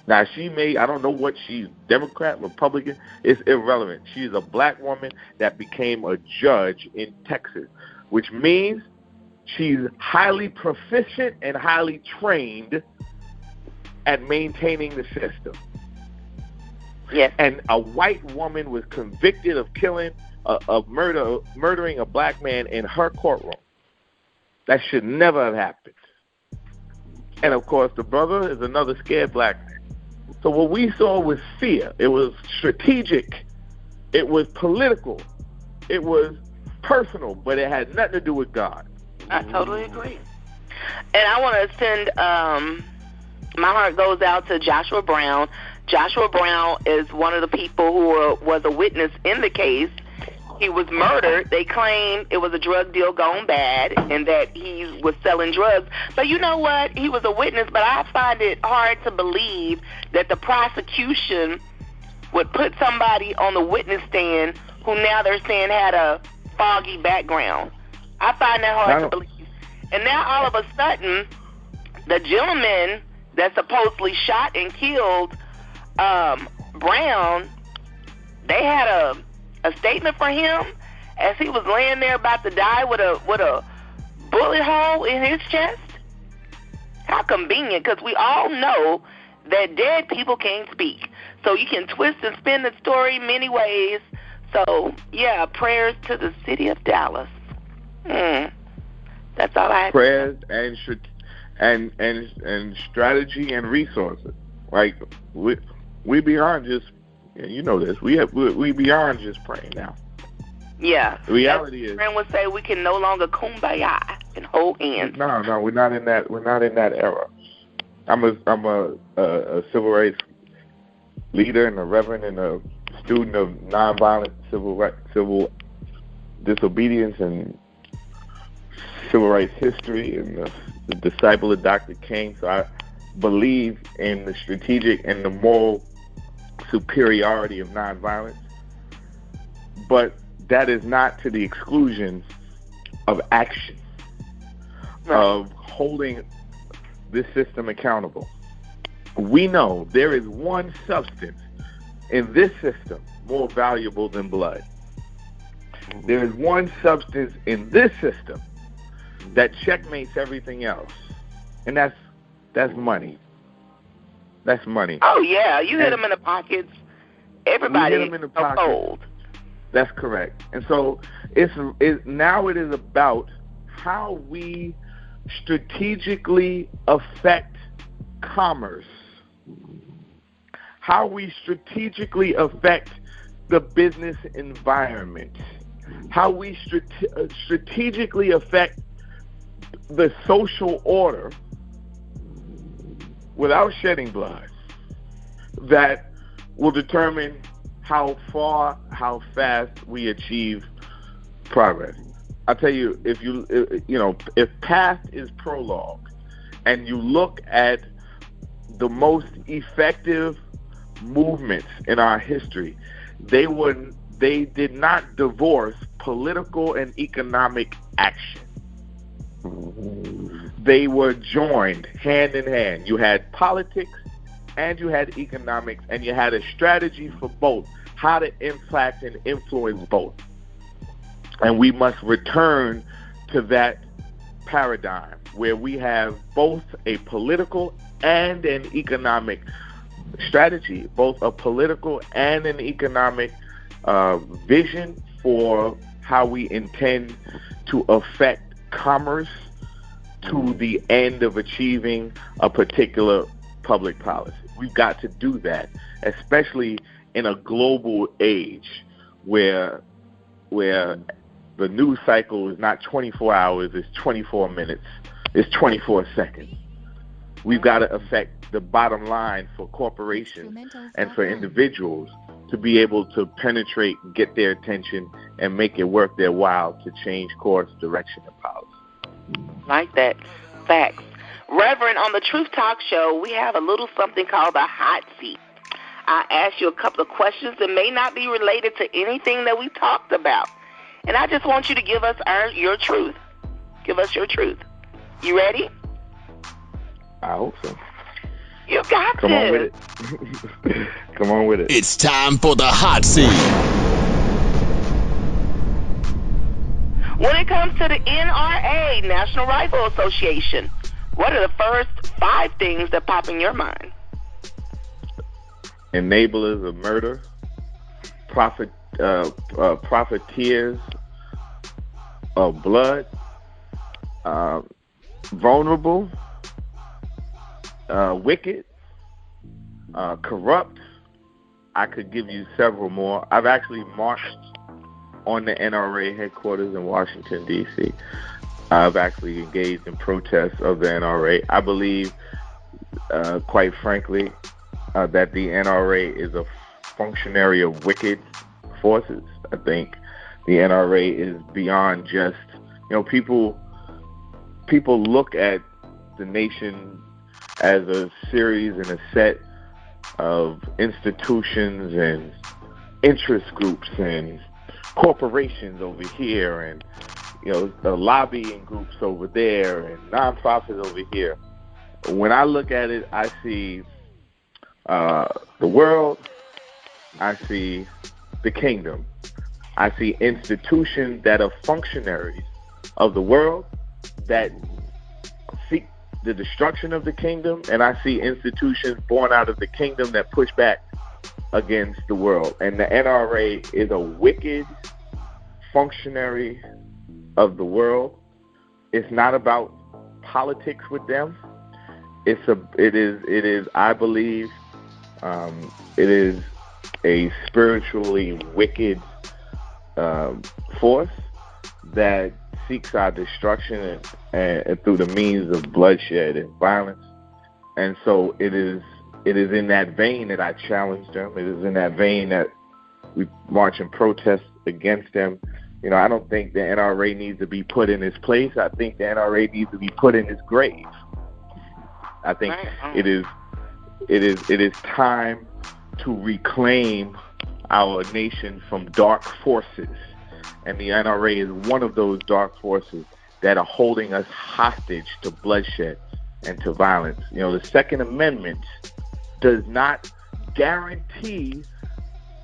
Now, I don't know what she's, Democrat, Republican, it's irrelevant. She's a black woman that became a judge in Texas, which means she's highly proficient and highly trained at maintaining the system. Yes. And a white woman was convicted of murdering a black man in her courtroom. That should never have happened. And, of course, the brother is another scared black man. So what we saw was fear. It was strategic. It was political. It was personal, but it had nothing to do with God. I totally agree. And I want to send my heart goes out to Joshua Brown. Joshua Brown is one of the people who was a witness in the case. He was murdered. They claim it was a drug deal gone bad and that he was selling drugs. But you know what? He was a witness, but I find it hard to believe that the prosecution would put somebody on the witness stand who now they're saying had a foggy background. I find that hard to believe. And now all of a sudden, the gentleman that supposedly shot and killed Brown, they had a statement for him as he was laying there about to die with a bullet hole in his chest. How convenient, because we all know that dead people can't speak. So you can twist and spin the story many ways. So, yeah, prayers to the city of Dallas. That's all I have. Prayers and strategy and resources. Like, we beyond just, you know this, we beyond just praying now. Yeah. The reality is, friend would say we can no longer kumbaya and hold hands. No, we're not in that era. I'm a civil rights leader and a reverend and a student of nonviolent civil disobedience and civil rights history, and the disciple of Dr. King. So believe in the strategic and the moral superiority of nonviolence, but that is not to the exclusion of action, of holding this system accountable. We know there is one substance in this system more valuable than blood. There is one substance in this system that checkmates everything else, and that's money. That's money. Oh yeah, you hit them in the pockets. Everybody hit them in the pockets. Cold. That's correct. And so now it is about how we strategically affect commerce, how we strategically affect the business environment, how we strategically affect the social order without shedding blood, that will determine how far, how fast we achieve progress. I tell you, if past is prologue, and you look at the most effective movements in our history, they did not divorce political and economic action. They were joined hand in hand. You had politics and you had economics, and you had a strategy for both, how to impact and influence both. And we must return to that paradigm where we have both a political and an economic strategy, both a political and an economic vision for how we intend to affect commerce to the end of achieving a particular public policy. We've got to do that, especially in a global age where the news cycle is not 24 hours, it's 24 minutes, it's 24 seconds. We've got to affect the bottom line for corporations and for individuals to be able to penetrate, get their attention, and make it worth their while to change course, direction, and policy. Like that. Facts. Reverend, on the Truth Talk Show, we have a little something called the hot seat. I ask you a couple of questions that may not be related to anything that we talked about. And I just want you to give us your truth. Give us your truth. You ready? I hope so. You got Come this. on with it. Come on with it. It's time for the hot seat. When it comes to the NRA, National Rifle Association, what are the first 5 things that pop in your mind? Enablers of murder, profiteers of blood, vulnerable, wicked, corrupt. I could give you several more. I've actually marched on the NRA headquarters in Washington, D.C. I've actually engaged in protests of the NRA. I believe, quite frankly, that the NRA is a functionary of wicked forces. I think the NRA is beyond just, people look at the nation as a series and a set of institutions and interest groups and corporations over here and the lobbying groups over there and nonprofits over here. When I look at it, I see the world, I see the kingdom, I see institutions that are functionaries of the world that seek the destruction of the kingdom, and I see institutions born out of the kingdom that push back against the world. And the NRA is a wicked functionary of the world. It's not about politics with them. It is I believe it is a spiritually wicked force that seeks our destruction and through the means of bloodshed and violence. And so it is in that vein that I challenge them. It is in that vein that we march and protest against them. I don't think the NRA needs to be put in its place. I think the NRA needs to be put in its grave. I think it is time to reclaim our nation from dark forces, and the NRA is one of those dark forces that are holding us hostage to bloodshed and to violence. You know, the Second Amendment does not guarantee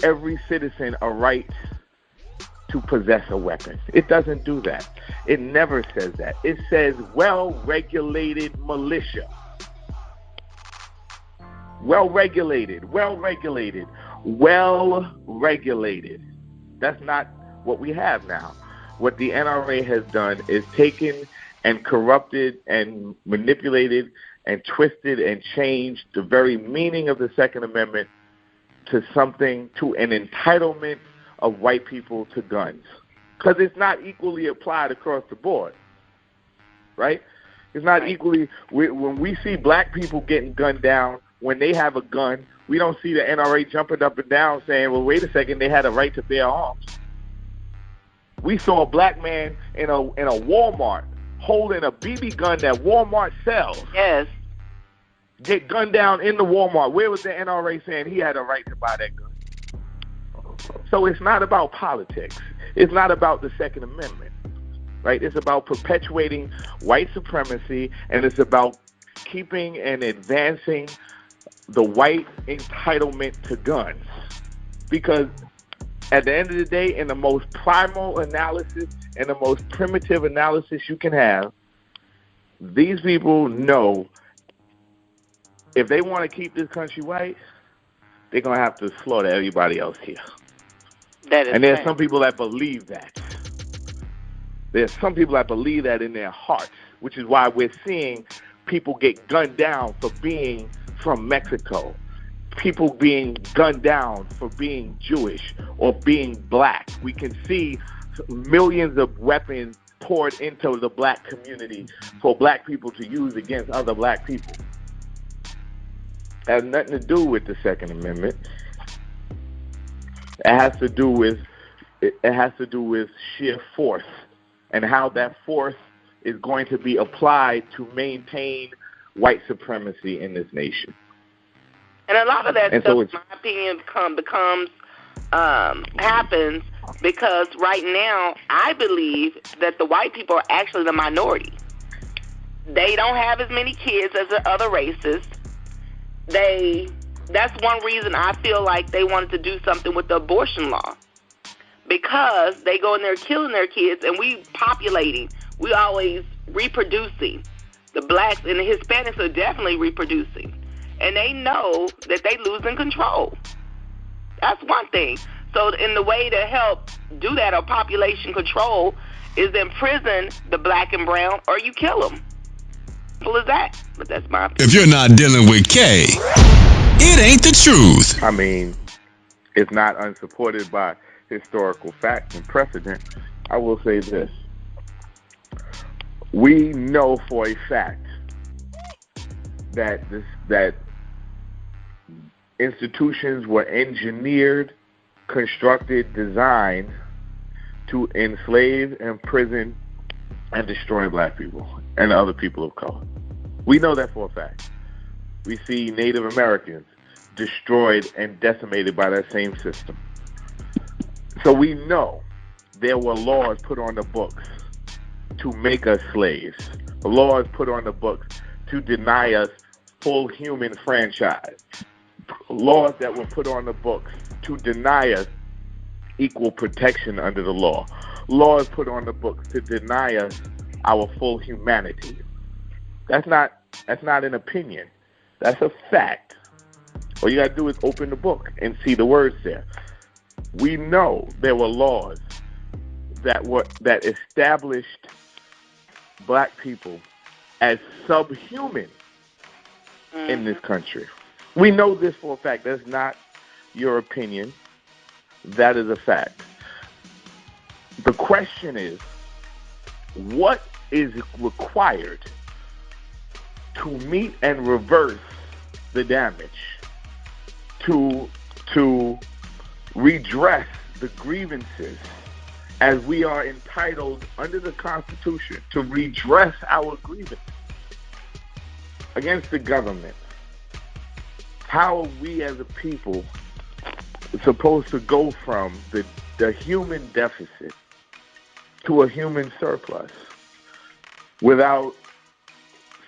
every citizen a right to possess a weapon. It doesn't do that. It never says that. It says well-regulated militia. Well-regulated. That's not what we have now. What the NRA has done is taken and corrupted and manipulated and twisted and changed the very meaning of the Second Amendment to an entitlement of white people to guns. Because it's not equally applied across the board, right? It's not equally. When we see black people getting gunned down, when they have a gun, we don't see the NRA jumping up and down saying, well, wait a second, they had a right to bear arms. We saw a black man in a Walmart holding a BB gun that Walmart sells. Yes. Get gunned down in the Walmart. Where was the NRA saying he had a right to buy that gun? So it's not about politics. It's not about the Second Amendment, right? It's about perpetuating white supremacy, and it's about keeping and advancing the white entitlement to guns. Because at the end of the day, in the most primal analysis and the most primitive analysis you can have, these people know if they want to keep this country white, they're going to have to slaughter everybody else here. And there's some people that believe that. There's some people that believe that in their hearts, which is why we're seeing people get gunned down for being from Mexico, people being gunned down for being Jewish or being black. We can see millions of weapons poured into the black community for black people to use against other black people. It has nothing to do with the Second Amendment. It has to do with sheer force and how that force is going to be applied to maintain white supremacy in this nation. And a lot of that stuff, in my opinion, happens because right now I believe that the white people are actually the minority. They don't have as many kids as the other races. That's one reason I feel like they wanted to do something with the abortion law, because they go in there killing their kids, and we always reproducing. The blacks and the Hispanics are definitely reproducing, and they know that they losing control. That's one thing. So in the way to help do that, or population control, is imprison the black and brown, or you kill them. Simple as that. But that's my opinion. If you're not dealing with Kaye, it ain't the truth. I mean, it's not unsupported by historical fact and precedent. I will say this. We know for a fact that institutions were engineered, constructed, designed to enslave, imprison, and destroy black people and other people of color. We know that for a fact. We see Native Americans destroyed and decimated by that same system. So we know there were laws put on the books to make us slaves, laws put on the books to deny us full human franchise, laws that were put on the books to deny us equal protection under the law, laws put on the books to deny us our full humanity. That's not an opinion. That's a fact. All you got to do is open the book and see the words there. We know there were laws that established black people as subhuman in this country. We know this for a fact. That's not your opinion. That is a fact. The question is, what is required to meet and reverse the damage, to redress the grievances, as we are entitled under the Constitution to redress our grievances? against the government. How are we as a people supposed to go from the human deficit to a human surplus without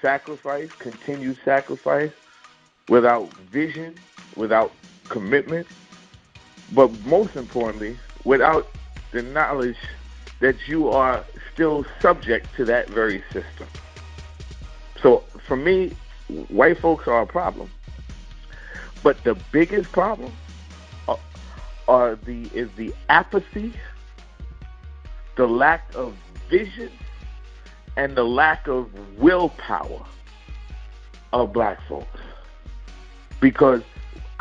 sacrifice, continued sacrifice, without vision, without commitment, but most importantly, without the knowledge that you are still subject to that very system. So for me, white folks are a problem. But the biggest problem is the apathy, the lack of vision, and the lack of willpower of black folks. Because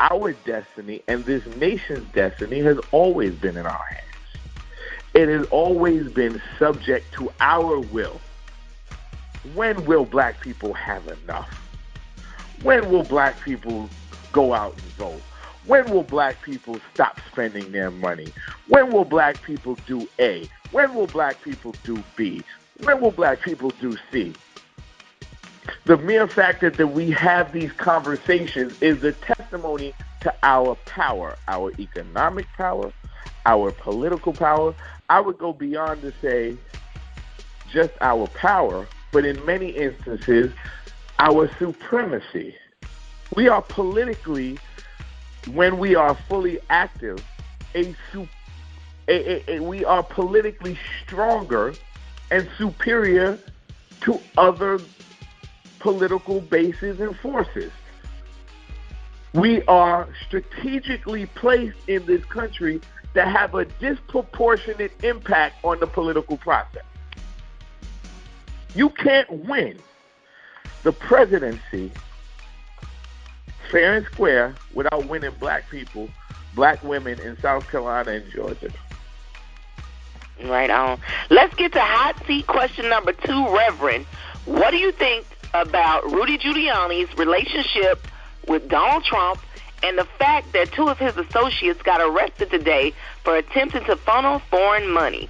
our destiny and this nation's destiny has always been in our hands. It has always been subject to our will. When will black people have enough? When will black people go out and vote? When will black people stop spending their money? When will black people do A? When will black people do B? When will black people do C? The mere fact that we have these conversations is a testimony to our power, our economic power, our political power. I would go beyond to say just our power, but in many instances, our supremacy. We are politically, when we are fully active, we are politically stronger and superior to other political bases and forces. We are strategically placed in this country that have a disproportionate impact on the political process. You can't win the presidency fair and square without winning black people, black women in South Carolina and Georgia. Right on. Let's get to hot seat question number 2, Reverend. What do you think about Rudy Giuliani's relationship with Donald Trump and the fact that 2 of his associates got arrested today for attempting to funnel foreign money?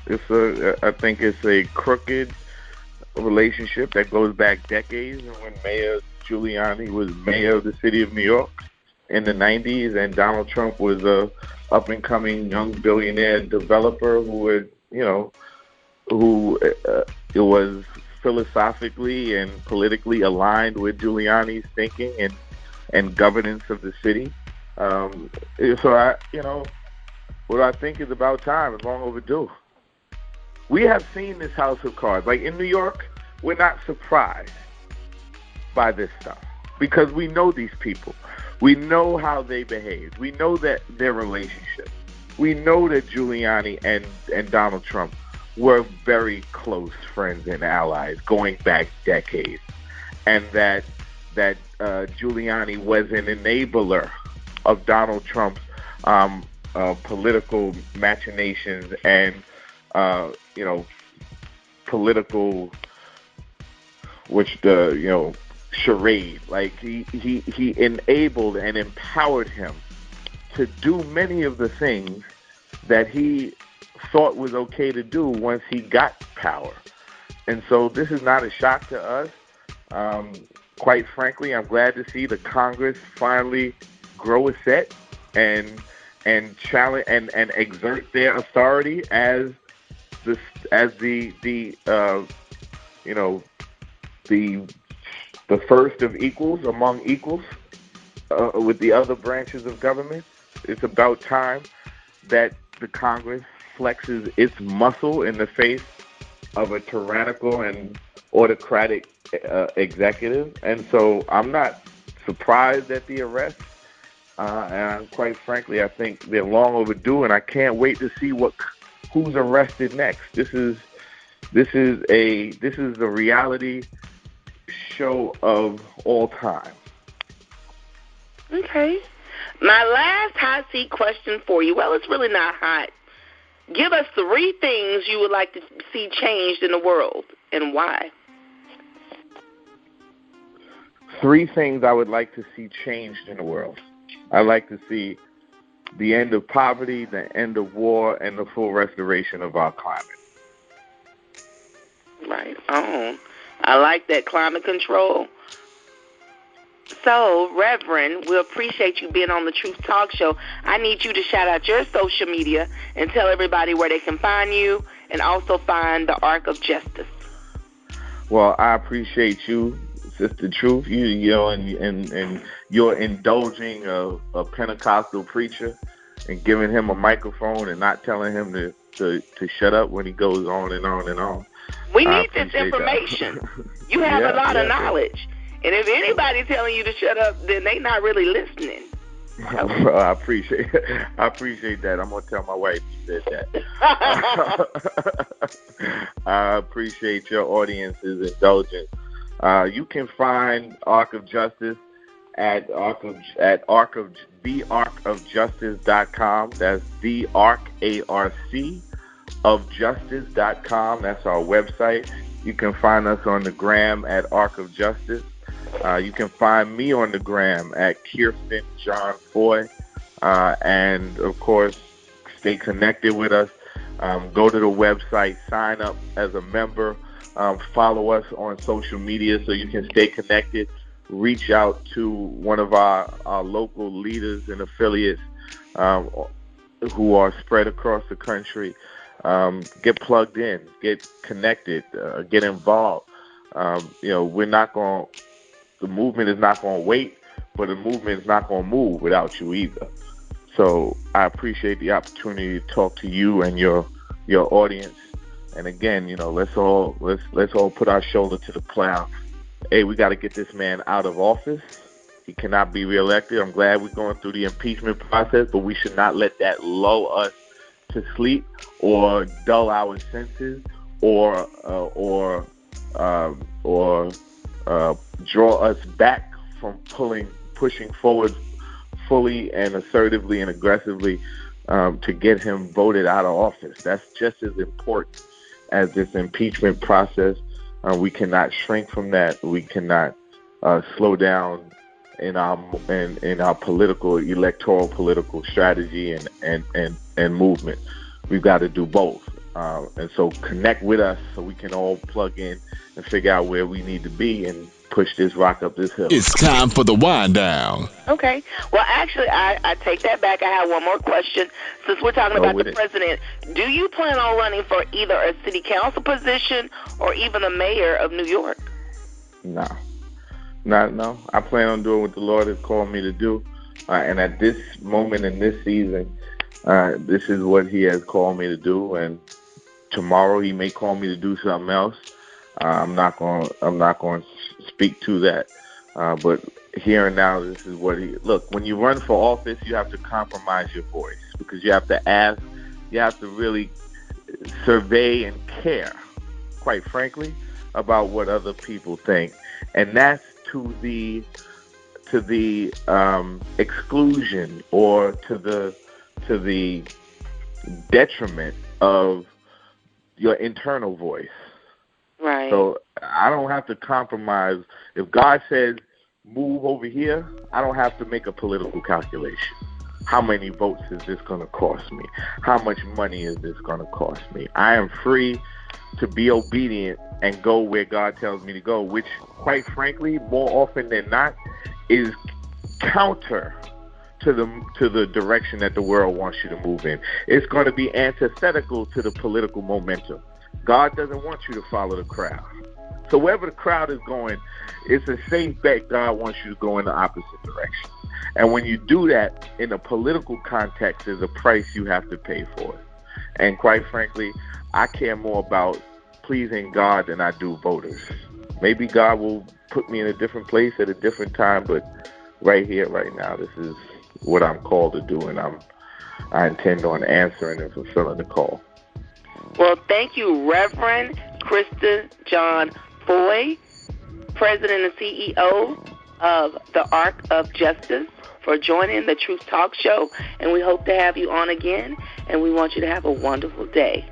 I think it's a crooked relationship that goes back decades. And when Mayor Giuliani was mayor of the city of New York in the 90s, and Donald Trump was a up-and-coming young billionaire developer who was philosophically and politically aligned with Giuliani's thinking and governance of the city. What I think is about time, is long overdue. We have seen this house of cards. Like in New York, we're not surprised by this stuff because we know these people. We know how they behave. We know that their relationship. We know that Giuliani and Donald Trump were very close friends and allies going back decades, and that Giuliani was an enabler of Donald Trump's political machinations and political, charade. Like he enabled and empowered him to do many of the things that he thought was okay to do once he got power. And so this is not a shock to us. Quite frankly, I'm glad to see the Congress finally grow a set and challenge and exert their authority as the first of equals among equals with the other branches of government. It's about time that the Congress flexes its muscle in the face of a tyrannical and autocratic executive. And so I'm not surprised at the arrest. And quite frankly, I think they're long overdue, and I can't wait to see who's arrested next. This is the reality show of all time. Okay. My last hot seat question for you. Well, it's really not hot. Give us 3 things you would like to see changed in the world, and why. 3 things I would like to see changed in the world. I'd like to see the end of poverty, the end of war, and the full restoration of our climate. Right on. I like that, climate control. So, Reverend, we appreciate you being on the Truth Talk Show. I need you to shout out your social media and tell everybody where they can find you and also find the Ark of Justice. Well, I appreciate you, Sister Truth. You know, and you're indulging a Pentecostal preacher and giving him a microphone and not telling him to shut up when he goes on and on and on. We need this information. You have a lot of knowledge. And if anybody's telling you to shut up, then they not really listening. Well, I appreciate that. I'm gonna tell my wife you said that. I appreciate your audience's indulgence. You can find Ark of Justice at thearkofjustice.com. That's the Ark, ARC, of justice.com. That's our website. You can find us on the gram at Ark of Justice. You can find me on the gram at Kirsten John Foy. And, of course, stay connected with us. Go to the website, sign up as a member, follow us on social media so you can stay connected. Reach out to one of our local leaders and affiliates who are spread across the country. Get plugged in, get connected, get involved. The movement is not going to wait, but the movement is not going to move without you either. So I appreciate the opportunity to talk to you and your audience. And again, let's all put our shoulder to the plow. Hey, we got to get this man out of office. He cannot be reelected. I'm glad we're going through the impeachment process, but we should not let that lull us to sleep or dull our senses or draw us back from pushing forward fully and assertively and aggressively to get him voted out of office. That's just as important as this impeachment process. We cannot shrink from that. We cannot slow down in our electoral political strategy and movement. We've got to do both. And so connect with us so we can all plug in and figure out where we need to be and push this rock up this hill. It's time for the wind down. Okay. Well, actually, I take that back. I have one more question. Since we're talking about the president, do you plan on running for either a city council position or even a mayor of New York? No. I plan on doing what the Lord has called me to do. And at this moment in this season, this is what he has called me to do. And tomorrow he may call me to do something else. I'm not going to speak to that. But here and now, this is what look, when you run for office, you have to compromise your voice because you have to ask, you have to really survey and care, quite frankly, about what other people think. And that's to the exclusion or to the detriment of your internal voice. Right. So I don't have to compromise. If God says move over here, I don't have to make a political calculation. How many votes is this going to cost me? How much money is this going to cost me? I am free to be obedient and go where God tells me to go, which, quite frankly, more often than not, is counter to the direction that the world wants you to move in. It's going to be antithetical to the political momentum. God doesn't want you to follow the crowd. So wherever the crowd is going, it's a safe bet God wants you to go in the opposite direction. And when you do that in a political context, there's a price you have to pay for it. And quite frankly, I care more about pleasing God than I do voters. Maybe God will put me in a different place at a different time, but right here, right now, this is what I'm called to do, and I intend on answering and fulfilling the call. Well, thank you, Reverend Kirsten John Foy, President and CEO of the Ark of Justice, for joining the Truth Talk Show, and we hope to have you on again, and we want you to have a wonderful day.